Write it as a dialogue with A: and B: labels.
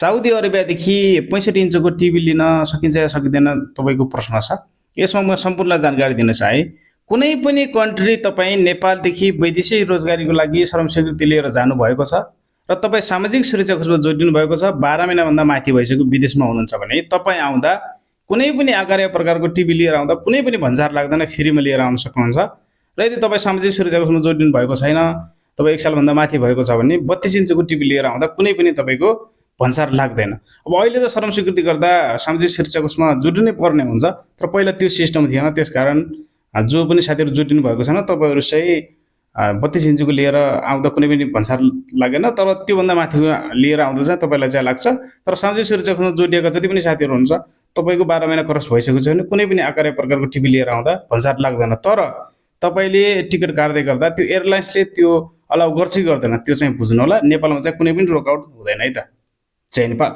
A: Saudi अरेबियादेखि 65 इन्चको TV लिन सकिन्छ या सकिँदैन तपाईँको प्रश्न छ। यसमा म सम्पूर्ण जानकारी दिन चाहे। कुनै पनि कन्ट्री तपाईँ नेपालदेखि वैदेशिक रोजगारीको लागि श्रम स्वीकृति लिएर जानुभएको छ र तपाईँ सामाजिक सुरक्षाको कोषमा जोडिनु भएको छ, 12 महिनाभन्दा माथि भइसक्यो विदेशमा हुनुहुन्छ भने तपाईँ आउँदा कुनै पनि आकार या प्रकारको टिभी लिएर आउँदा कुनै पनि भन्सार लाग्दैन, फ्रीमा लिएर आउन सक्नुहुन्छ। र यदि तपाईँ सामाजिक सुरक्षा कोषमा जोडिनु भएको छैन, तपाईँ 1 सालभन्दा माथि भएको छ भने 32 इन्चको टिभी लिएर आउँदा कुनै पनि तपाईँको भन्सार लाग्दैन। अब अहिले त श्रम स्वीकृति गर्दा सामाजिक सुरक्षा कोषमा जोडिनै पर्ने हुन्छ, तर पहिला त्यो सिस्टम थिएन। त्यसकारण जो पनि साथीहरू जोडिनु भएको छैन तपाईँहरू चाहिँ 32 इन्चको लिएर आउँदा कुनै पनि भन्सार लागेन, तर त्योभन्दा माथि लिएर आउँदा चाहिँ तपाईँलाई चाहिँ लाग्छ। तर सामाजिक सुरक्षा कोषमा जोडिएका जति पनि साथीहरू हुनुहुन्छ तपाईँको 12 महिना क्रस भइसकेको छ भने कुनै पनि आकार या प्रकारको टिभी लिएर आउँदा भन्सार लाग्दैन। तर तपाईँले टिकट काट्दै गर्दा त्यो एयरलाइन्सले त्यो अलाउ गर्छ कि गर्दैन त्यो चाहिँ बुझ्नु होला। नेपालमा चाहिँ कुनै पनि रोकआउट हुँदैन है त। जय नेपाल।